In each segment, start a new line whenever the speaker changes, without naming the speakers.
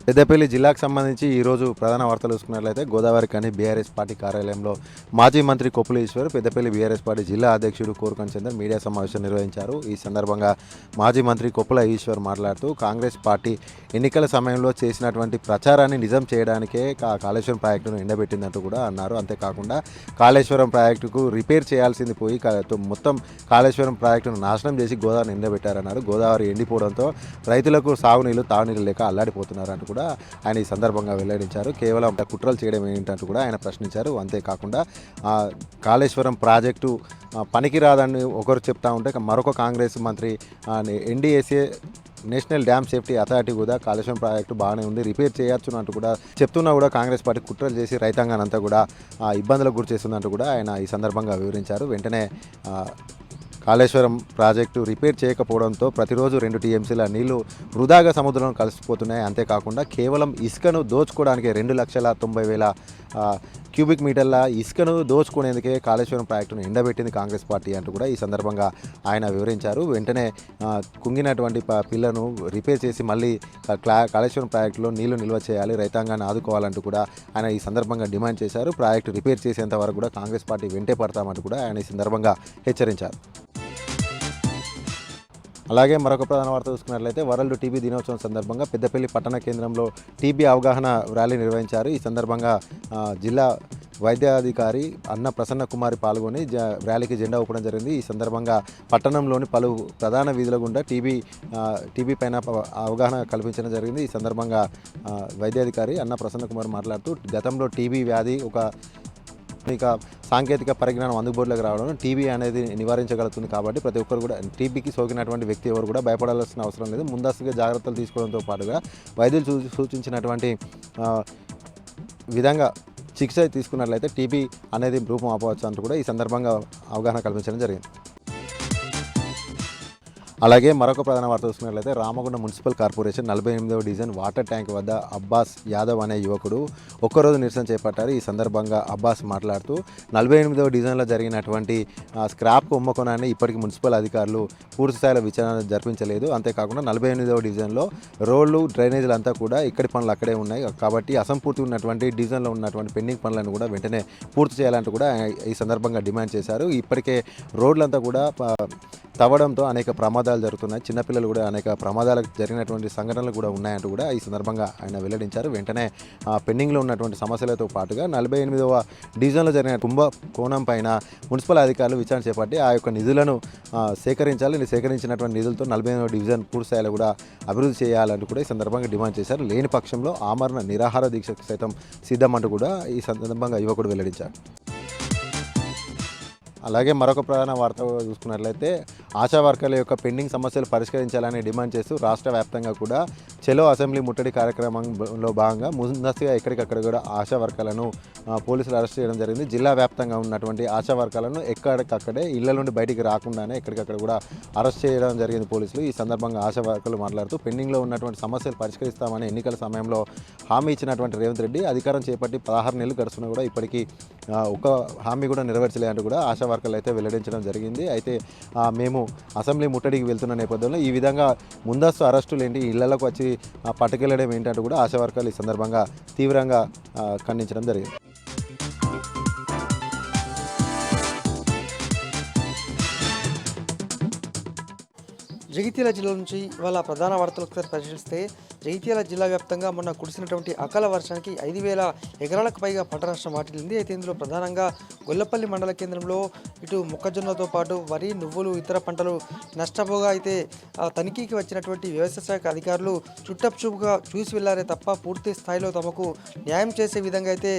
పెద్దపల్లి జిల్లాకు సంబంధించి ఈరోజు ప్రధాన వార్తలు చూసుకున్నట్లయితే గోదావరి కని బీఆర్ఎస్ పార్టీ కార్యాలయంలో మాజీ మంత్రి కొప్పుల ఈశ్వర్ పెద్దపల్లి బీఆర్ఎస్ పార్టీ జిల్లా అధ్యక్షుడు కోరుకంటి చందర్ మీడియా సమావేశం నిర్వహించారు. ఈ సందర్భంగా మాజీ మంత్రి కొప్పుల ఈశ్వర్ మాట్లాడుతూ కాంగ్రెస్ పార్టీ ఎన్నికల సమయంలో చేసినటువంటి ప్రచారాన్ని నిజం చేయడానికే కాళేశ్వరం ప్రాజెక్టును ఎండబెట్టిందంటూ కూడా అన్నారు. అంతేకాకుండా కాళేశ్వరం ప్రాజెక్టుకు రిపేర్ చేయాల్సింది పోయి మొత్తం కాళేశ్వరం ప్రాజెక్టును నాశనం చేసి గోదావరిని ఎండబెట్టారన్నారు. గోదావరి ఎండిపోవడంతో రైతులకు సాగునీళ్ళు తాగునీళ్ళు లేక అల్లాడిపోతున్నారంటూ కూడా ఆయన ఈ సందర్భంగా వెల్లడించారు. కేవలం కుట్రలు చేయడం ఏంటంటూ కూడా ఆయన ప్రశ్నించారు. అంతేకాకుండా కాళేశ్వరం ప్రాజెక్టు పనికిరాదని ఒకరు చెప్తా ఉంటే మరొక కాంగ్రెస్ మంత్రి NDAC national dam safety authority కూడా కాళేశ్వరం ప్రాజెక్టు బాగానే ఉంది, రిపేర్ చేయొచ్చు అంటూ కూడా చెప్తున్నా కూడా కాంగ్రెస్ పార్టీ కుట్రలు చేసి రైతాంగాన్ని అంతా కూడా ఇబ్బందులకు గురి చేస్తుందంటూ కూడా ఆయన ఈ సందర్భంగా వివరించారు. వెంటనే కాళేశ్వరం ప్రాజెక్టు రిపేర్ చేయకపోవడంతో ప్రతిరోజు 2 టీఎంసీల నీళ్లు వృధాగా సముద్రంలో కలిసిపోతున్నాయి. అంతేకాకుండా కేవలం ఇసుకను దోచుకోవడానికి 2,90,000 క్యూబిక్ మీటర్ల ఇసుకను దోచుకునేందుకే కాళేశ్వరం ప్రాజెక్టును ఎండబెట్టింది కాంగ్రెస్ పార్టీ అంటూ కూడా ఈ సందర్భంగా ఆయన వివరించారు. వెంటనే కుంగినటువంటి పిల్లను రిపేర్ చేసి మళ్ళీ కాళేశ్వరం ప్రాజెక్టులో నీళ్లు నిల్వ చేయాలి, రైతాంగాన్ని ఆదుకోవాలంటూ కూడా ఆయన ఈ సందర్భంగా డిమాండ్ చేశారు. ప్రాజెక్టు రిపేర్ చేసేంత వరకు కూడా కాంగ్రెస్ పార్టీ వెంటే పడతామంటూ కూడా ఆయన ఈ సందర్భంగా హెచ్చరించారు. అలాగే మరొక ప్రధాన వార్త చూసుకున్నట్లయితే వరల్డ్ టీబీ దినోత్సవం సందర్భంగా పెద్దపల్లి పట్టణ కేంద్రంలో టీబీ అవగాహన ర్యాలీ నిర్వహించారు. ఈ సందర్భంగా జిల్లా వైద్యాధికారి అన్న ప్రసన్న కుమారి పాల్గొని ర్యాలీకి జెండా ఊపడం జరిగింది. ఈ సందర్భంగా పట్టణంలోని పలు ప్రధాన వీధుల గుండా టీబీ పైన అవగాహన కల్పించడం జరిగింది. ఈ సందర్భంగా వైద్యాధికారి అన్న ప్రసన్న కుమార్ మాట్లాడుతూ గతంలో టీబీ వ్యాధి సాంకేతిక పరిజ్ఞానం అందుబాటులోకి రావడం టీబీ అనేది నివారించగలుగుతుంది. కాబట్టి ప్రతి ఒక్కరు కూడా టీబీకి సోకినటువంటి వ్యక్తి ఎవరు కూడా భయపడాల్సిన అవసరం లేదు. ముందస్తుగా జాగ్రత్తలు తీసుకోవడంతో పాటుగా వైద్యులు సూచించినటువంటి విధంగా చికిత్స తీసుకున్నట్లయితే టీబీ అనేది రూపం ఆపవచ్చు అంటూ కూడా ఈ సందర్భంగా అవగాహన కల్పించడం జరిగింది. అలాగే మరొక ప్రధాన వార్త చూసుకున్నట్లయితే రామగుండం మున్సిపల్ కార్పొరేషన్ 48వ డివిజన్ వాటర్ ట్యాంక్ వద్ద అబ్బాస్ యాదవ్ అనే యువకుడు ఒక్కరోజు నిరసన చేపట్టారు. ఈ సందర్భంగా అబ్బాస్ మాట్లాడుతూ 48వ డివిజన్లో జరిగినటువంటి స్క్రాప్ కుంభకోణాన్ని ఇప్పటికీ మున్సిపల్ అధికారులు పూర్తి స్థాయిలో విచారణ జరిపించలేదు. అంతేకాకుండా 48వ డివిజన్లో రోడ్లు డ్రైనేజీలు అంతా కూడా ఇక్కడి పనులు అక్కడే ఉన్నాయి. కాబట్టి అసంపూర్తి ఉన్నటువంటి డివిజన్లో ఉన్నటువంటి పెండింగ్ పనులను కూడా వెంటనే పూర్తి చేయాలంటూ కూడా ఈ సందర్భంగా డిమాండ్ చేశారు. ఇప్పటికే రోడ్లంతా కూడా తవ్వడంతో అనేక ప్రమాదాలు జరుగుతున్నాయి. చిన్నపిల్లలు కూడా అనేక ప్రమాదాలకు జరిగినటువంటి సంఘటనలు కూడా ఉన్నాయంటూ కూడా ఈ సందర్భంగా ఆయన వెల్లడించారు. వెంటనే పెండింగ్లో ఉన్నటువంటి సమస్యలతో పాటుగా 48వ డివిజన్లో జరిగిన కుంభకోణం పైన మున్సిపల్ అధికారులు విచారణ చేపట్టి ఆ యొక్క నిధులను సేకరించాలి. సేకరించినటువంటి నిధులతో 48వ డివిజన్ పూర్తిస్థాయిలో కూడా అభివృద్ధి చేయాలంటూ కూడా ఈ సందర్భంగా డిమాండ్ చేశారు. లేని పక్షంలో ఆమరణ నిరాహార దీక్షకు సైతం సిద్ధమంటూ కూడా ఈ సందర్భంగా యువకుడు వెల్లడించారు. అలాగే మరొక ప్రధాన వార్త చూసుకున్నట్లయితే ఆశా వర్కర్ల యొక్క పెండింగ్ సమస్యలు పరిష్కరించాలని డిమాండ్ చేస్తూ రాష్ట్ర వ్యాప్తంగా కూడా చెలో అసెంబ్లీ ముట్టడి కార్యక్రమంలో భాగంగా ముందస్తుగా ఎక్కడికక్కడ కూడా ఆశా వర్కర్లను పోలీసులు అరెస్ట్ చేయడం జరిగింది. జిల్లా వ్యాప్తంగా ఉన్నటువంటి ఆశా వర్కర్లను ఎక్కడికక్కడే ఇళ్ల నుండి బయటికి రాకుండానే ఎక్కడికక్కడ కూడా అరెస్ట్ చేయడం జరిగింది పోలీసులు. ఈ సందర్భంగా ఆశా వర్కర్లు మాట్లాడుతూ పెండింగ్లో ఉన్నటువంటి సమస్యలు పరిష్కరిస్తామని ఎన్నికల సమయంలో హామీ ఇచ్చినటువంటి రేవంత్ రెడ్డి అధికారం చేపట్టి 16 నెలలు గడుస్తున్నా కూడా ఇప్పటికీ ఒక హామీ కూడా నెరవేర్చలేదంటూ కూడా ఆశా వర్కర్లు అయితే వెల్లడించడం జరిగింది. అయితే మేము అసెంబ్లీ ముట్టడికి వెళ్తున్న నేపథ్యంలో ఈ విధంగా ముందస్తు అరెస్టులు ఏంటి, ఇళ్లకు వచ్చి పట్టుకెళ్లడం ఏంటంటూ కూడా ఆశా వర్కర్లు ఈ సందర్భంగా తీవ్రంగా ఖండించడం జరిగింది.
జగిత్యాల జిల్లా నుంచి ఇవాళ ప్రధాన వార్తలు ఒకసారి పరిశీలిస్తే జగిత్యాల జిల్లా వ్యాప్తంగా మొన్న కురిసినటువంటి అకాల వర్షానికి 5,000 ఎకరాలకు పైగా పంట నష్టం వాటిల్లింది. అయితే ఇందులో ప్రధానంగా గొల్లపల్లి మండల కేంద్రంలో ఇటు మొక్కజొన్నతో పాటు వరి, నువ్వులు, ఇతర పంటలు నష్టపోగా అయితే తనిఖీకి వచ్చినటువంటి వ్యవసాయ శాఖ అధికారులు చుట్టపుచూపుగా చూసి వెళ్లారే తప్ప పూర్తి స్థాయిలో తమకు న్యాయం చేసే విధంగా అయితే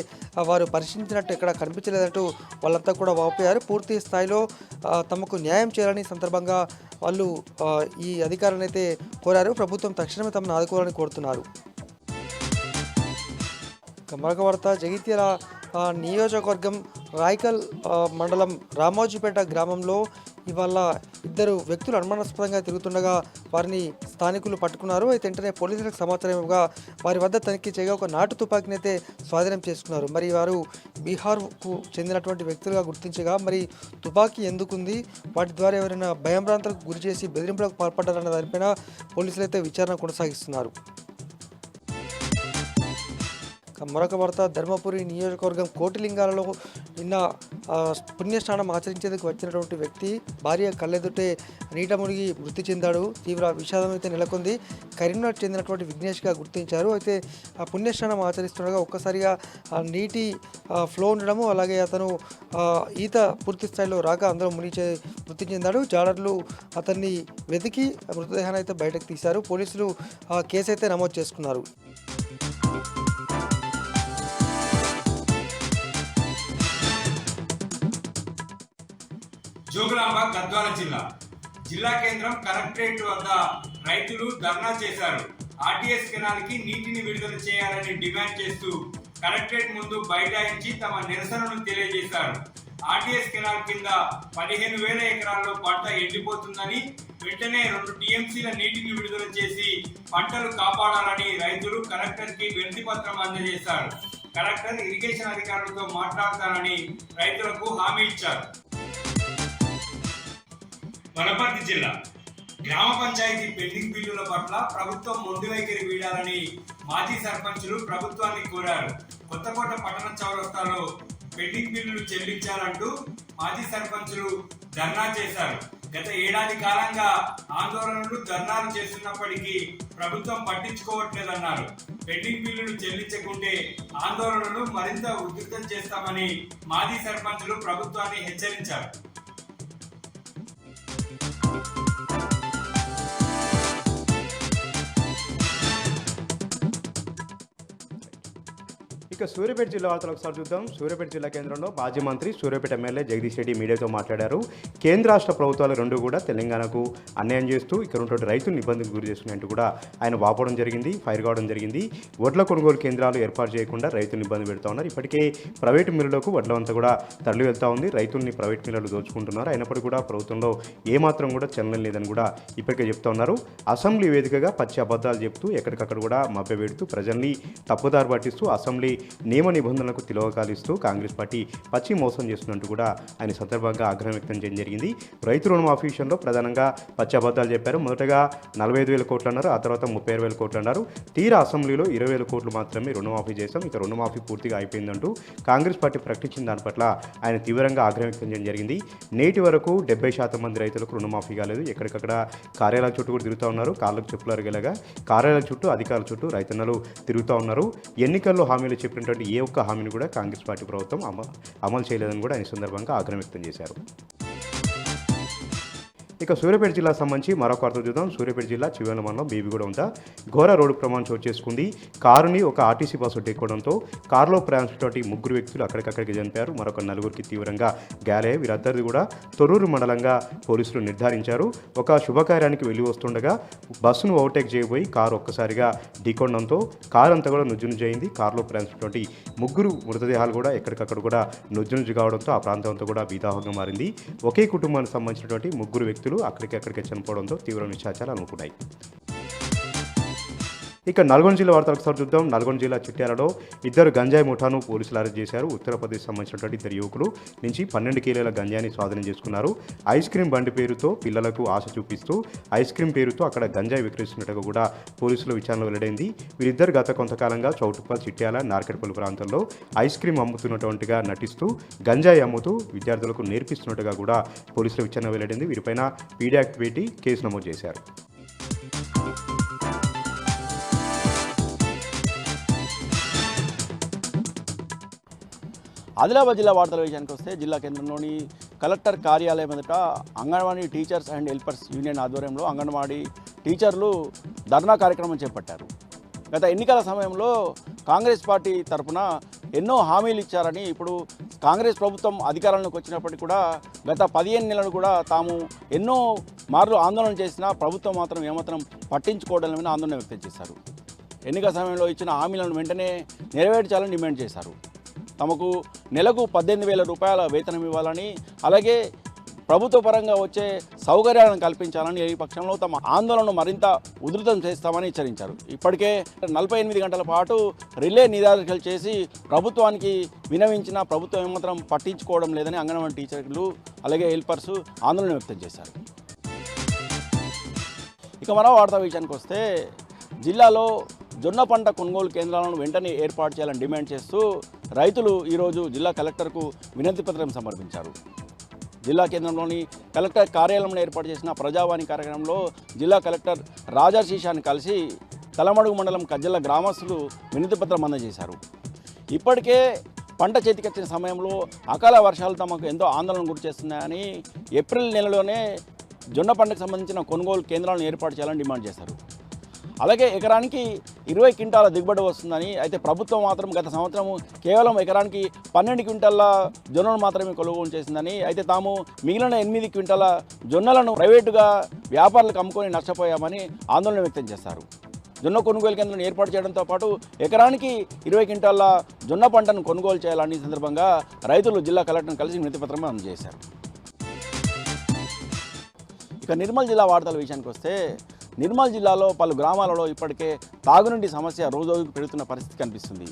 వారు పరిశీలించినట్టు ఎక్కడ కనిపించలేదంటూ వాళ్ళంతా కూడా వాపోయారు. పూర్తి స్థాయిలో తమకు న్యాయం చేయాలని సందర్భంగా వాళ్ళు ఈ అధికారులను అయితే కోరారు. ప్రభుత్వం తక్షణమే తమను ఆదుకోవాలని కోరుతున్నారు. మరొక వార్త జగిత్యాల నియోజకవర్గం రాయకల్ మండలం రామోజీపేట గ్రామంలో ఇవాళ ఇద్దరు వ్యక్తులు అనుమానాస్పదంగా తిరుగుతుండగా వారిని స్థానికులు పట్టుకున్నారు. అయితే వెంటనే పోలీసులకు సమాచారం ఇవ్వగా వారి వద్ద తనిఖీ చేయగా ఒక నాటు తుపాకీని అయితే స్వాధీనం చేసుకున్నారు. మరి వారు బీహార్కు చెందినటువంటి వ్యక్తులుగా గుర్తించగా మరి తుపాకీ ఎందుకుంది, వాటి ద్వారా ఎవరైనా భయంభ్రాంతులకు గురి చేసి బెదిరింపులకు పాల్పడ్డారన్న దానిపైన పోలీసులు అయితే విచారణ కొనసాగిస్తున్నారు. మరొక వార్త ధర్మపురి నియోజకవర్గం కోటిలింగాలలో నిన్న పుణ్యస్నానం ఆచరించేందుకు వచ్చినటువంటి వ్యక్తి భార్య కళ్ళెదుటే నీట మునిగి మృతి చెందాడు. తీవ్ర విషాదం అయితే నెలకొంది. కరీంనగర్ చెందినటువంటి విఘ్నేష్గా గుర్తించారు. అయితే ఆ పుణ్యస్నానం ఆచరిస్తుండగా ఒక్కసారిగా నీటి ఫ్లో ఉండడము, అలాగే అతను ఈత పూర్తి స్థాయిలో రాక అందులో మృతి చెందాడు. జాలర్లు అతన్ని వెతికి మృతదేహాన్ని అయితే బయటకు తీశారు. పోలీసులు కేసు అయితే నమోదు చేసుకున్నారు.
జోగులాంబ గద్వాల జిల్లా కేంద్రం కలెక్టరేట్ వద్ద రైతులు ధర్నా చేశారు. ఆర్టీఎస్ కెనాల్ కి నీటిని విడుదల చేయాలని డిమాండ్ చేస్తూ కలెక్టరేట్ ముందు బైఠాయించి తమ నిరసనను తెలియజేశారు. ఆర్టీఎస్ కెనాల్ కింద 15,000 ఎకరాల్లో పంట ఎండిపోతుందని, వెంటనే 2 టీఎంసీల నీటిని విడుదల చేసి పంటలు కాపాడాలని రైతులు కలెక్టర్ కి వినతి పత్రం అందజేశారు. కలెక్టర్ ఇరిగేషన్ అధికారులతో మాట్లాడతానని రైతులకు హామీ ఇచ్చారు. వనపర్తి జిల్లా గ్రామ పంచాయతీ పెండింగ్ బిల్లుల పట్ల ప్రభుత్వం మొండి వైఖరి వీడాలని మాజీ సర్పంచులు ప్రభుత్వాన్ని కోరారు. కొత్తకోట పట్టణ చౌరస్తాలో పెండింగ్ బిల్లులు చెల్లించాలంటూ మాజీ సర్పంచులు ధర్నా చేశారు. గత ఏడాది కాలంగా ఆందోళనలు ధర్నాలు చేస్తున్నప్పటికీ ప్రభుత్వం పట్టించుకోవట్లేదన్నారు. పెండింగ్ బిల్లులు చెల్లించకుంటే ఆందోళనలు మరింత ఉధృతం చేస్తామని మాజీ సర్పంచులు ప్రభుత్వాన్ని హెచ్చరించారు.
ఇక సూర్యాపేట జిల్లా వార్తలు ఒకసారి చూద్దాం. సూర్యాపేట జిల్లా కేంద్రంలో మాజీ మంత్రి సూర్యాపేట ఎమ్మెల్యే జగదీష్ రెడ్డి మీడియాతో మాట్లాడారు. కేంద్ర రాష్ట్ర ప్రభుత్వాలు రెండు కూడా తెలంగాణకు అన్యాయం చేస్తూ ఇక్కడ ఉన్నటువంటి రైతులను ఇబ్బందికి గురి చేస్తున్నాయంటూ కూడా ఆయన వాపోవడం జరిగింది, ఫైర్ కావడం జరిగింది. వడ్ల కొనుగోలు కేంద్రాలు ఏర్పాటు చేయకుండా రైతులను ఇబ్బంది పెడతా ఉన్నారు. ఇప్పటికే ప్రైవేటు మిల్లులకు వడ్లంతా కూడా తరలి వెళ్తూ ఉంది. రైతుల్ని ప్రైవేట్ మిల్లులు దోచుకుంటున్నారు. అయినప్పటికీ కూడా ప్రభుత్వంలో ఏమాత్రం కూడా చలనం లేదని కూడా ఇప్పటికే చెప్తా ఉన్నారు. అసెంబ్లీ వేదికగా పచ్చి అబద్ధాలు చెప్తూ ఎక్కడికక్కడ కూడా మభ్యపెడుతూ ప్రజల్ని తప్పుదారి పట్టిస్తూ అసెంబ్లీ నియమ నిబంధనలకు తిలోకాలిస్తూ కాంగ్రెస్ పార్టీ పచ్చి మోసం చేస్తున్నట్టు కూడా ఆయన సందర్భంగా ఆగ్రహం వ్యక్తం చేయడం జరిగింది. రైతు రుణమాఫీ విషయంలో ప్రధానంగా పచ్చి అబద్ధాలు చెప్పారు. మొదటగా 45,000 కోట్లు అన్నారు, ఆ తర్వాత 36,000 కోట్లు అన్నారు. తీరా అసెంబ్లీలో 20,000 కోట్లు మాత్రమే రుణమాఫీ చేశాం, ఇక రుణమాఫీ పూర్తిగా అయిపోయిందంటూ కాంగ్రెస్ పార్టీ ప్రకటించిన దాని పట్ల ఆయన తీవ్రంగా ఆగ్రహం వ్యక్తం చేయడం జరిగింది. నేటి వరకు 70% మంది రైతులకు రుణమాఫీ కాలేదు. ఎక్కడికక్కడ కార్యాలయాల చుట్టూ కూడా తిరుగుతూ ఉన్నారు. కాళ్ళకు చెప్పులు అరిగేలాగా కార్యాలయాల చుట్టూ అధికారుల చుట్టూ రైతన్నలు తిరుగుతూ ఉన్నారు. ఎన్నికల్లో హామీలు చెప్పినటువంటి ఏ ఒక్క హామీని కూడా కాంగ్రెస్ పార్టీ ప్రభుత్వం అమలు చేయలేదని కూడా ఆయన సందర్భంగా ఆగ్రహం వ్యక్తం చేశారు. ఇక సూర్యాపేట జిల్లా సంబంధించి మరొక వార్త చూద్దాం. సూర్యాపేట జిల్లా చివరి మండలం బీబీగూడ వద్ద ఘోర రోడ్డు ప్రమాదం చోటు చేసుకుంది. కారుని ఒక ఆర్టీసీ బస్సు ఢీకొనడంతో కారులో ప్రయాణించినటువంటి 3 వ్యక్తులు అక్కడికక్కడికి చనిపోయారు. మరొక 4గురికి తీవ్రంగా గాయాలయ్యాయి. వీరందరిది కూడా తొర్రూరు మండలంగా పోలీసులు నిర్ధారించారు. ఒక శుభకార్యానికి వెళ్ళి వస్తుండగా బస్సును ఓవర్టేక్ చేయబోయి కారు ఒక్కసారిగా ఢీకొనడంతో కారు అంతా కూడా నుజ్జునుజైంది. కారులో ప్రయాణించినటువంటి 3 మృతదేహాలు కూడా ఎక్కడికక్కడ కూడా నుజ్జునుజు కావడంతో ఆ ప్రాంతం అంతా కూడా బీదాహంగా మారింది. ఒకే కుటుంబానికి సంబంధించినటువంటి 3 వ్యక్తులు అక్కడికి చనిపోవడంతో తీవ్ర నిశ్చాచాలు అనుకున్నాయి. ఇక నల్గొండ జిల్లా వార్తలు ఒకసారి చూద్దాం. నల్గొండ జిల్లా చిట్యాలలో 2 గంజాయి ముఠాను పోలీసులు అరెస్ట్ చేశారు. ఉత్తరప్రదేశ్ సంబంధించినటువంటి 2 యువకులు నుంచి 12 కిలోల గంజాయిని స్వాధీనం చేసుకున్నారు. ఐస్ క్రీమ్ బండి పేరుతో పిల్లలకు ఆశ చూపిస్తూ ఐస్ క్రీమ్ పేరుతో అక్కడ గంజాయి విక్రయిస్తున్నట్టుగా కూడా పోలీసుల విచారణ వెల్లడైంది. వీరిద్దరు గత కొంతకాలంగా చౌటుప్పల్, చిట్యాల, నార్కెట్పల్లి ప్రాంతాల్లో ఐస్ క్రీమ్ అమ్ముతున్నటువంటిగా నటిస్తూ గంజాయి అమ్ముతూ విద్యార్థులకు నేర్పిస్తున్నట్టుగా కూడా పోలీసుల విచారణ వెల్లడైంది. వీరిపైన పీడీ యాక్ట్ పెట్టి కేసు నమోదు చేశారు.
ఆదిలాబాద్ జిల్లా వార్తల విషయానికి వస్తే జిల్లా కేంద్రంలోని కలెక్టర్ కార్యాలయం ఎదుట anganwadi teachers and helpers union ఆధ్వర్యంలో అంగన్వాడీ టీచర్లు ధర్నా కార్యక్రమం చేపట్టారు. గత ఎన్నికల సమయంలో కాంగ్రెస్ పార్టీ తరఫున ఎన్నో హామీలు ఇచ్చారని, ఇప్పుడు కాంగ్రెస్ ప్రభుత్వం అధికారంలోకి వచ్చినప్పటికీ కూడా గత 15 నెలలు కూడా తాము ఎన్నో మార్లు ఆందోళన చేసినా ప్రభుత్వం మాత్రం ఏమాత్రం పట్టించుకోవడం లేదని ఆందోళన వ్యక్తం చేశారు. ఎన్నికల సమయంలో ఇచ్చిన హామీలను వెంటనే నెరవేర్చాలని డిమాండ్ చేశారు. తమకు నెలకు 18,000 రూపాయల వేతనం ఇవ్వాలని, అలాగే ప్రభుత్వ పరంగా వచ్చే సౌకర్యాలను కల్పించాలని, ఈ పక్షంలో తమ ఆందోళనను మరింత ఉధృతం చేస్తామని హెచ్చరించారు. ఇప్పటికే 48 గంటల పాటు రిలే నిరాదరణలు చేసి ప్రభుత్వానికి వినవించిన ప్రభుత్వం ఏమాత్రం పట్టించుకోవడం లేదని అంగన్వాడీ టీచర్లు అలాగే హెల్పర్స్ ఆందోళన వ్యక్తం చేశారు. ఇక మరో వార్తా విషయానికి వస్తే జిల్లాలో జొన్న పంట కొనుగోలు కేంద్రాలను వెంటనే ఏర్పాటు చేయాలని డిమాండ్ చేస్తూ రైతులు ఈరోజు జిల్లా కలెక్టర్కు వినతి పత్రం సమర్పించారు. జిల్లా కేంద్రంలోని కలెక్టర్ కార్యాలయంలో ఏర్పాటు చేసిన ప్రజావాణి కార్యక్రమంలో జిల్లా కలెక్టర్ రాజా శీషాన్ని కలిసి తలమడుగు మండలం కజ్జల గ్రామస్తులు వినతి పత్రం అందజేశారు. ఇప్పటికే పంట చేతికొచ్చిన సమయంలో అకాల వర్షాలు తమకు ఎంతో ఆందోళన గురి చేస్తున్నాయని ఏప్రిల్ నెలలోనే జొన్న పంటకు సంబంధించిన కొనుగోలు కేంద్రాలను ఏర్పాటు చేయాలని డిమాండ్ చేశారు. అలాగే ఎకరానికి 20 క్వింటాల దిగుబడి వస్తుందని, అయితే ప్రభుత్వం మాత్రం గత సంవత్సరం కేవలం ఎకరానికి 12 క్వింటాల జొన్నలు మాత్రమే కొనుగోలు చేసిందని, అయితే తాము మిగిలిన 8 క్వింటాల జొన్నలను ప్రైవేటుగా వ్యాపారులకు అమ్ముకొని నష్టపోయామని ఆందోళన వ్యక్తం చేశారు. జొన్న కొనుగోలు కేంద్రాలను ఏర్పాటు చేయడంతో పాటు ఎకరానికి 20 క్వింటాల జొన్న పంటను కొనుగోలు చేయాలని సందర్భంగా రైతులు జిల్లా కలెక్టర్ను కలిసి వినతి పత్రం అందజేశారు. ఇక నిర్మల్ జిల్లా వార్తల విషయానికి వస్తే, నిర్మల్ జిల్లాలో పలు గ్రామాలలో ఇప్పటికే తాగునీటి సమస్య రోజురోజుకు పెరుగుతున్న పరిస్థితి కనిపిస్తుంది.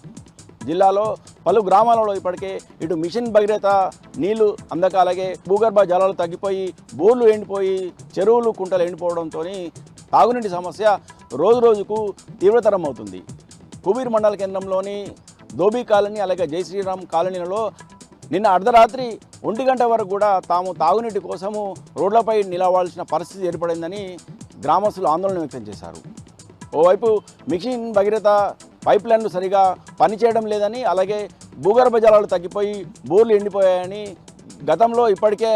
జిల్లాలో పలు గ్రామాలలో ఇప్పటికే ఇటు మిషన్ భగీరథ నీళ్లు అందక, అలాగే భూగర్భ జలాలు తగ్గిపోయి బోర్లు ఎండిపోయి చెరువులు కుంటలు ఎండిపోవడంతో తాగునీటి సమస్య రోజురోజుకు తీవ్రతరం అవుతుంది. కుబీర్ మండల కేంద్రంలోని దోబీ కాలనీ, అలాగే జై శ్రీరామ్ కాలనీలలో నిన్న అర్ధరాత్రి 1 గంట వరకు కూడా తాము తాగునీటి కోసము రోడ్లపై నిలవాల్సిన పరిస్థితి ఏర్పడిందని గ్రామస్తులు ఆందోళన వ్యక్తం చేశారు. ఓవైపు మిషన్ భగీరథ పైప్ లైన్లు సరిగా పనిచేయడం లేదని, అలాగే భూగర్భ జలాలు తగ్గిపోయి బోర్లు ఎండిపోయాయని గతంలో ఇప్పటికే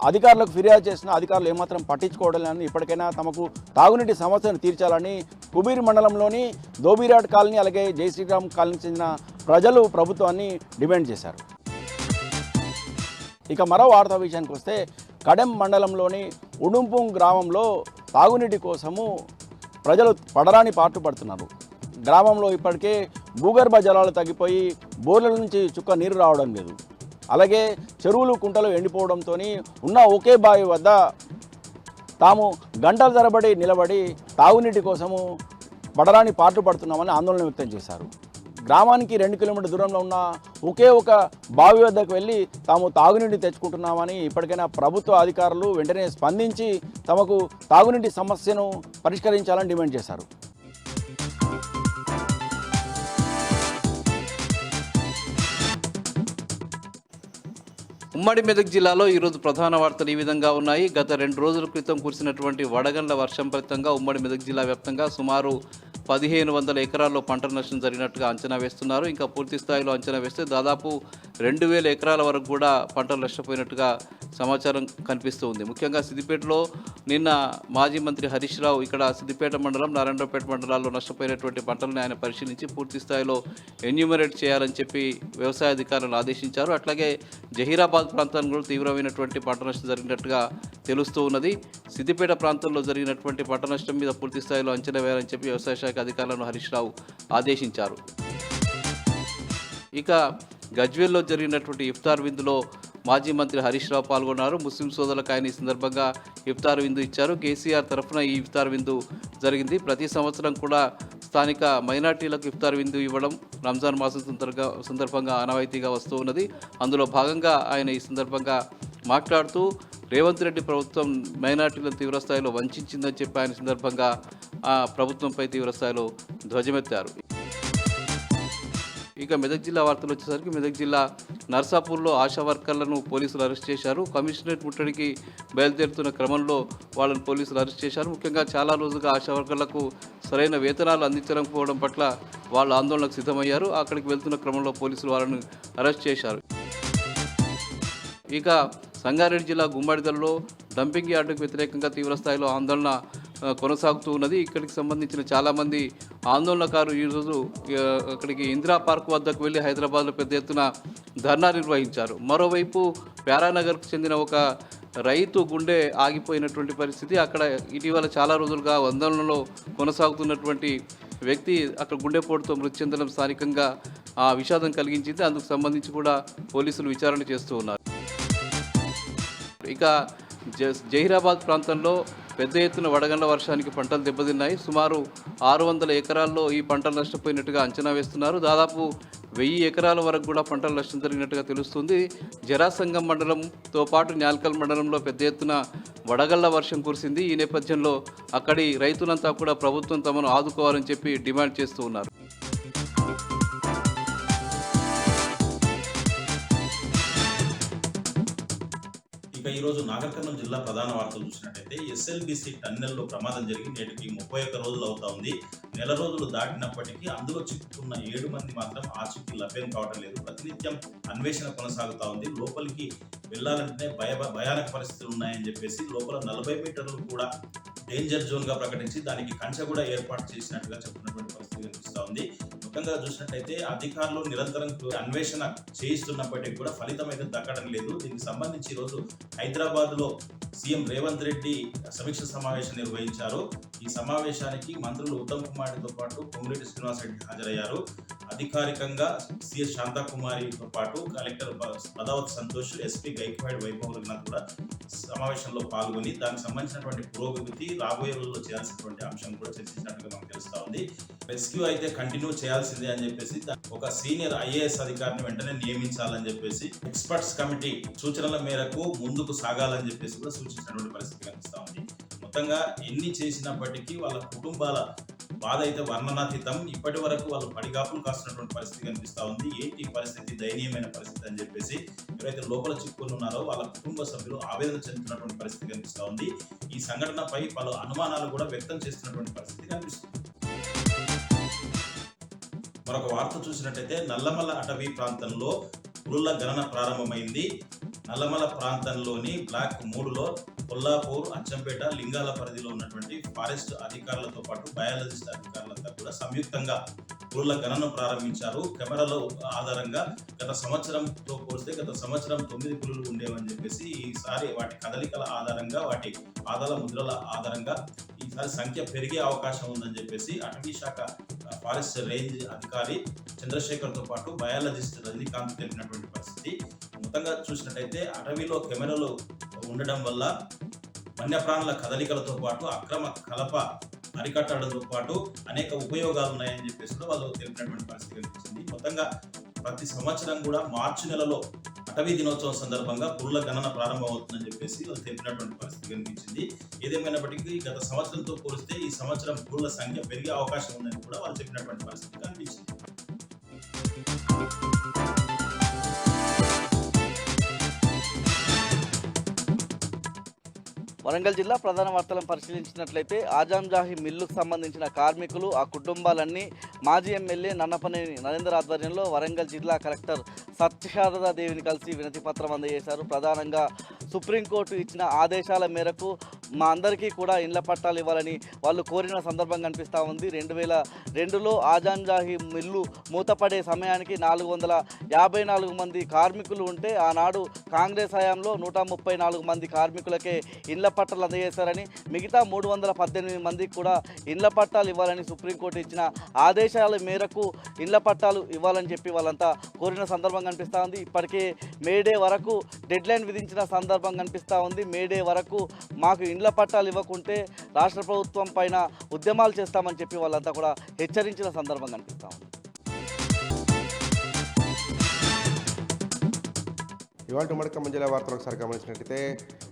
అధికారులకు ఫిర్యాదు చేసిన అధికారులు ఏమాత్రం పట్టించుకోవడం లేదని, ఇప్పటికైనా తమకు తాగునీటి సమస్యను తీర్చాలని కుబీర్ మండలంలోని దోబీరాట్ కాలనీ, అలాగే జై శ్రీరామ్ కాలనీకి చెందిన ప్రజలు ప్రభుత్వాన్ని డిమాండ్ చేశారు. ఇక మరో వార్తా విషయానికి వస్తే, కడెం మండలంలోని ఉడుంపుం గ్రామంలో తాగునీటి కోసము ప్రజలు పడరాని పాటు పడుతున్నారు. గ్రామంలో ఇప్పటికే భూగర్భ జలాలు తగ్గిపోయి బోర్ల నుంచి చుక్క నీరు రావడం లేదు. అలాగే చెరువులు కుంటలు ఎండిపోవడంతో ఉన్న ఒకే బావి వద్ద తాము గంటల తరబడి నిలబడి తాగునీటి కోసము పడరాని పాటు పడుతున్నామని ఆందోళన వ్యక్తం చేశారు. గ్రామానికి 2 కిలోమీటర్ల దూరంలో ఉన్న ఒకే ఒక బావి వద్దకు వెళ్ళి తాము తాగునీటి తెచ్చుకుంటున్నామని, ఇప్పటికైనా ప్రభుత్వ అధికారులు వెంటనే స్పందించి తమకు తాగునీటి సమస్యను పరిష్కరించాలని డిమాండ్ చేశారు.
ఉమ్మడి మెదక్ జిల్లాలో ఈరోజు ప్రధాన వార్తలు ఈ విధంగా ఉన్నాయి. గత 2 రోజుల క్రితం కురిసినటువంటి వడగండ్ల వర్షం ఫలితంగా ఉమ్మడి మెదక్ జిల్లా వ్యాప్తంగా సుమారు 1500 ఎకరాల్లో పంట నష్టం జరిగినట్టుగా అంచనా వేస్తున్నారు. ఇంకా పూర్తి స్థాయిలో అంచనా వేస్తే దాదాపు 2000 ఎకరాల వరకు కూడా పంటలు నష్టపోయినట్టుగా సమాచారం కనిపిస్తూ ఉంది. ముఖ్యంగా సిద్దిపేటలో నిన్న మాజీ మంత్రి హరీష్ రావు ఇక్కడ సిద్దిపేట మండలం, నారాయణరావుపేట మండలాల్లో నష్టపోయినటువంటి పంటలను ఆయన పరిశీలించి పూర్తి స్థాయిలో ఎన్యూమరేట్ చేయాలని చెప్పి వ్యవసాయ అధికారులను ఆదేశించారు. అట్లాగే జహీరాబాద్ ప్రాంతంలో తీవ్రమైనటువంటి పంట నష్టం జరిగినట్టుగా తెలుస్తూ ఉన్నది. సిద్దిపేట ప్రాంతంలో జరిగినటువంటి పంట నష్టం మీద పూర్తి స్థాయిలో అంచనా వేయాలని చెప్పి వ్యవసాయ శాఖ అధికారులను హరీష్ రావు ఆదేశించారు. ఇక గజ్వేల్లో జరిగినటువంటి ఇఫ్తార్ విందులో మాజీ మంత్రి హరీష్ రావు పాల్గొన్నారు. ముస్లిం సోదరులకు ఆయన ఈ సందర్భంగా ఇఫ్తార్ విందు ఇచ్చారు. కేసీఆర్ తరఫున ఈ ఇఫ్తార్ విందు జరిగింది. ప్రతి సంవత్సరం కూడా స్థానిక మైనార్టీలకు ఇఫ్తార్ విందు ఇవ్వడం రంజాన్ మాసం సందర్భంగా ఆనవాయితీగా వస్తూ ఉన్నది. అందులో భాగంగా ఆయన ఈ సందర్భంగా మాట్లాడుతూ రేవంత్ రెడ్డి ప్రభుత్వం మైనార్టీలను తీవ్రస్థాయిలో వంచిందని చెప్పి ఆయన సందర్భంగా ఆ ప్రభుత్వంపై తీవ్రస్థాయిలో ధ్వజమెత్తారు. ఇక మెదక్ జిల్లా వార్తలు వచ్చేసరికి మెదక్ జిల్లా నర్సాపూర్లో ఆశా వర్కర్లను పోలీసులు అరెస్ట్ చేశారు. కమిషనరేట్ ముట్టడికి బయలుదేరుతున్న క్రమంలో వాళ్ళని పోలీసులు అరెస్ట్ చేశారు. ముఖ్యంగా చాలా రోజులుగా ఆశా వర్కర్లకు సరైన వేతనాలు అందించకపోవడం పట్ల వాళ్ళు ఆందోళనకు సిద్ధమయ్యారు. అక్కడికి వెళ్తున్న క్రమంలో పోలీసులు వాళ్ళని అరెస్ట్ చేశారు. ఇక సంగారెడ్డి జిల్లా గుమ్మడిదలలో డంపింగ్ యార్డుకు వ్యతిరేకంగా తీవ్రస్థాయిలో ఆందోళన కొనసాగుతూ ఉన్నది. ఇక్కడికి సంబంధించిన చాలామంది ఆందోళనకారులు ఈరోజు అక్కడికి ఇందిరా పార్క్ వద్దకు వెళ్ళి హైదరాబాద్లో పెద్ద ఎత్తున ధర్నా నిర్వహించారు. మరోవైపు ప్యారానగర్కు చెందిన ఒక రైతు గుండె ఆగిపోయినటువంటి పరిస్థితి. అక్కడ ఇటీవల చాలా రోజులుగా ఆందోళనలో కొనసాగుతున్నటువంటి వ్యక్తి అక్కడ గుండెపోటుతో మృతి చెందడం స్థానికంగా విషాదం కలిగించింది. అందుకు సంబంధించి కూడా పోలీసులు విచారణ చేస్తూ ఉన్నారు. ఇక జహీరాబాద్ ప్రాంతంలో పెద్ద ఎత్తున వడగండ్ల వర్షానికి పంటలు దెబ్బతిన్నాయి. సుమారు 600 ఎకరాల్లో ఈ పంటలు నష్టపోయినట్టుగా అంచనా వేస్తున్నారు. దాదాపు 1000 ఎకరాల వరకు కూడా పంటల నష్టం జరిగినట్టుగా తెలుస్తుంది. జరాసంగం మండలంతో పాటు న్యాల్కల్ మండలంలో పెద్ద ఎత్తున వడగళ్ల వర్షం కురిసింది. ఈ నేపథ్యంలో అక్కడి రైతులంతా కూడా ప్రభుత్వం తమను ఆదుకోవాలని చెప్పి డిమాండ్ చేస్తూ ఉన్నారు.
ఇక ఈరోజు నాగర్ కర్నూలు జిల్లా ప్రధాన వార్తలు చూసినట్టయితే ఎస్ఎల్బిసి టన్నెల్లో ప్రమాదం జరిగి నేటికి 31 రోజులు అవుతా ఉంది. నెల రోజులు దాటినప్పటికీ అందులో చిక్కుకున్న 7 మంది మాత్రం ఆచూకీ లభ్యం కావడం లేదు. ప్రతినిత్యం అన్వేషణ కొనసాగుతా ఉంది. లోపలికి వెళ్ళాలంటే భయానక పరిస్థితులు ఉన్నాయని చెప్పేసి లోపల 40 మీటర్లు కూడా డేంజర్ జోన్ గా ప్రకటించి దానికి కంచె కూడా ఏర్పాటు చేసినట్టుగా చెప్తున్నటువంటి పరిస్థితి కనిపిస్తూ ఉంది. ముఖ్యంగా చూసినట్టయితే అధికారులు నిరంతరం అన్వేషణ చేయిస్తున్నప్పటికీ కూడా ఫలితం అయితే దక్కడం లేదు. దీనికి సంబంధించి ఈరోజు హైదరాబాద్ లో సీఎం రేవంత్ రెడ్డి సమీక్ష సమావేశం నిర్వహించారు. ఈ సమావేశానికి మంత్రులు ఉత్తమ్ కుమార్తో పాటు పొంగులేటి శ్రీనివాసరెడ్డి హాజరయ్యారు. అధికారికంగా సిఎస్ శాంతాకుమారితో పాటు కలెక్టర్ పదావత్ సంతోష్, ఎస్పీ గైక్వాడ్ వైభవ్ రఘునాథ్ కూడా సమావేశంలో పాల్గొని దానికి సంబంధించినటువంటి పురోగతి రాబోయే రోజుల్లో చేయాల్సినటువంటి అంశం కూడా చర్చించినట్టుగా మనకు తెలుస్తా ఉంది. రెస్క్యూ అయితే కంటిన్యూ చేయాల్సిందే అని చెప్పేసి ఒక సీనియర్ ఐఏఎస్ అధికారిని వెంటనే నియమించాలని చెప్పేసి ఎక్స్పర్ట్స్ కమిటీ సూచనల మేరకు ముందుకు సాగాలని చెప్పేసి కూడా సూచించినటువంటి పరిస్థితి కనిపిస్తా ఉంది. మొత్తంగా ఎన్ని చేసినప్పటికీ వాళ్ళ కుటుంబాల బాధ అయితే వర్ణనాతీతం. ఇప్పటి వరకు వాళ్ళు పడిగాపులు కాస్తున్నటువంటి పరిస్థితి కనిపిస్తా ఉంది. ఏంటి పరిస్థితి, దయనీయమైన పరిస్థితి అని చెప్పేసి ఎవరైతే లోపల చిక్కుకుని ఉన్నారో వాళ్ళ కుటుంబ సభ్యులు ఆవేదన చెందుతున్నటువంటి పరిస్థితి కనిపిస్తా ఉంది. ఈ సంఘటనపై పలు అనుమానాలు కూడా వ్యక్తం చేస్తున్నటువంటి పరిస్థితి కనిపిస్తుంది. మరొక వార్త చూసినట్టయితే నల్లమల అటవీ ప్రాంతంలో పులుల గణన ప్రారంభమైంది. నల్లమల ప్రాంతంలోని బ్లాక్ 3లో కొల్లాపూర్, అచ్చంపేట, లింగాల పరిధిలో ఉన్నటువంటి ఫారెస్ట్ అధికారులతో పాటు బయాలజిస్ట్ అధికారులంతా కూడా సంయుక్తంగా పులుల గణన ప్రారంభించారు. కెమెరాల ఆధారంగా గత సంవత్సరంతో పోలిస్తే గత సంవత్సరం 9 పులులు ఉండేవని చెప్పేసి ఈసారి వాటి కదలికల ఆధారంగా, వాటి పాదాల ముద్రల ఆధారంగా ఈసారి సంఖ్య పెరిగే అవకాశం ఉందని చెప్పేసి అటవీ శాఖ ఫారెస్ట్ రేంజ్ అధికారి చంద్రశేఖర్తో పాటు బయాలజిస్ట్ రజనీకాంత్ తెలిపినటువంటి పరిస్థితి. మొత్తంగా చూసినట్టయితే అటవీలో కెమెరాలు ఉండడం వల్ల వన్యప్రాణుల కదలికలతో పాటు అక్రమ కలప అరికట్టడంతో పాటు అనేక ఉపయోగాలు ఉన్నాయని చెప్పేసి కూడా వాళ్ళు తెలిపినటువంటి పరిస్థితి కనిపించింది. మొత్తంగా ప్రతి సంవత్సరం కూడా మార్చి నెలలో అటవీ దినోత్సవం సందర్భంగా పులుల గణన ప్రారంభమవుతుందని చెప్పేసి వాళ్ళు తెలిపినటువంటి పరిస్థితి కనిపించింది. ఏదేమైనప్పటికీ గత సంవత్సరంతో పోలిస్తే ఈ సంవత్సరం పులుల సంఖ్య పెరిగే అవకాశం ఉందని కూడా వాళ్ళు చెప్పినటువంటి పరిస్థితి కనిపించింది.
వరంగల్ జిల్లా ప్రధాన వార్తలను పరిశీలించినట్లయితే ఆజాంజాహి మిల్లుకు సంబంధించిన కార్మికులు, ఆ కుటుంబాలన్నీ మాజీ ఎమ్మెల్యే నన్నపనేని నరేందర్ ఆధ్వర్యంలో వరంగల్ జిల్లా కలెక్టర్ సత్యశారదాదేవిని కలిసి వినతి పత్రం అందజేశారు. ప్రధానంగా సుప్రీంకోర్టు ఇచ్చిన ఆదేశాల మేరకు మా అందరికీ కూడా ఇండ్ల పట్టాలు ఇవ్వాలని వాళ్ళు కోరిన సందర్భం కనిపిస్తూ ఉంది. 2002లో ఆజాంజాహి మిల్లు మూతపడే సమయానికి 454 మంది కార్మికులు ఉంటే ఆనాడు కాంగ్రెస్ హయాంలో 134 మంది కార్మికులకే ఇండ్ల పట్టాలు అందజేశారని, మిగతా 318 మందికి కూడా ఇండ్ల పట్టాలు ఇవ్వాలని సుప్రీంకోర్టు ఇచ్చిన ఆదేశాల మేరకు ఇండ్ల పట్టాలు ఇవ్వాలని చెప్పి వాళ్ళంతా కోరిన సందర్భం కనిపిస్తూ ఉంది. ఇప్పటికే మేడే వరకు డెడ్లైన్ విధించిన సందర్భం కనిపిస్తూ ఉంది. మేడే వరకు మాకు ఇండ్ల పట్టాలు ఇవ్వకుంటే రాష్ట్ర ప్రభుత్వం పైన ఉద్యమాలు చేస్తామని చెప్పి వాళ్ళంతా కూడా హెచ్చరించిన సందర్భం కనిపిస్తూ ఉంది.
ఇవాళ ఉమ్మడి ఖమ్మం జిల్లా వార్తలు ఒకసారి గమనించినట్లయితే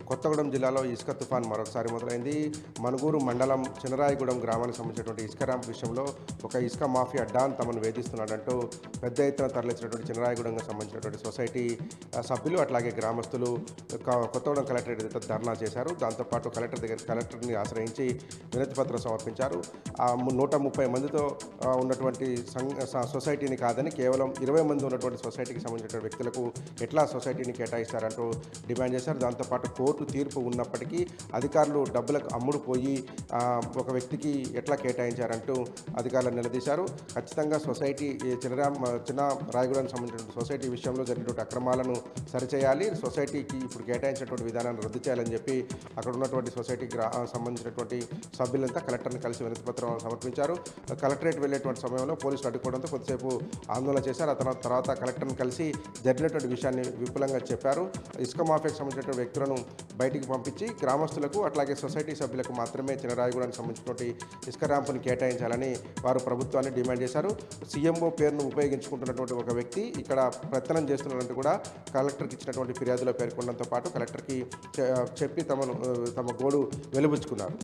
కొత్తగూడెం జిల్లాలో ఇసుక తుఫాన్ మరొకసారి మొదలైంది. మనుగూరు మండలం చినరాయిగూడెం గ్రామానికి సంబంధించినటువంటి ఇసుక ర్యాంప్ విషయంలో ఒక ఇసుక మాఫియా డాన్ తమను వేధిస్తున్నాడంటూ పెద్ద ఎత్తున తరలించినటువంటి చినరాయిగూడెంకి సంబంధించినటువంటి సొసైటీ సభ్యులు అట్లాగే గ్రామస్తులు కొత్తగూడెం కలెక్టరేట్ ఎదుట ధర్నా చేశారు. దాంతోపాటు కలెక్టర్ని ఆశ్రయించి వినతి పత్రం సమర్పించారు. 130 మందితో ఉన్నటువంటి సొసైటీని కాదని కేవలం 20 మంది ఉన్నటువంటి సొసైటీకి సంబంధించిన వ్యక్తులకు ఎట్లా సొసైటీని కేటాయిస్తారంటూ డిమాండ్ చేశారు. దాంతోపాటు కోర్టు తీర్పు ఉన్నప్పటికీ అధికారులు డబ్బులకు అమ్ముడుపోయి ఒక వ్యక్తికి ఎట్లా కేటాయించారంటూ అధికారులను నిలదీశారు. ఖచ్చితంగా సొసైటీ చిన్న రాయగూడెంకి సంబంధించిన సొసైటీ విషయంలో జరిగినటువంటి అక్రమాలను సరిచేయాలి, సొసైటీకి ఇప్పుడు కేటాయించినటువంటి విధానాన్ని రద్దు చేయాలని చెప్పి అక్కడ ఉన్నటువంటి సొసైటీకి సంబంధించినటువంటి సభ్యులంతా కలెక్టర్ని కలిసి వినతి పత్రం సమర్పించారు. కలెక్టరేట్ వెళ్ళేటువంటి సమయంలో పోలీసులు అడ్డుకోవడంతో కొద్దిసేపు ఆందోళన చేశారు. ఆ తర్వాత కలెక్టర్ని కలిసి జరిగినటువంటి విషయాన్ని విపులంగా చెప్పారు. ఇసుక మాఫియాకి సంబంధించిన వ్యక్తులను బయటికి పంపించి గ్రామస్తులకు అట్లాగే సొసైటీ సభ్యులకు మాత్రమే చినరాయగూడెనికి సంబంధించినటువంటి ఇసుక ర్యాంపుని కేటాయించాలని వారు ప్రభుత్వాన్ని డిమాండ్ చేశారు. సీఎంఓ పేరును ఉపయోగించుకుంటున్నటువంటి ఒక వ్యక్తి ఇక్కడ ప్రయత్నం చేస్తున్నారంటూ కూడా కలెక్టర్కి ఇచ్చినటువంటి ఫిర్యాదులో పేర్కొనడంతో పాటు కలెక్టర్కి చెప్పి తమ గోడు వెలుబుచ్చుకున్నారు.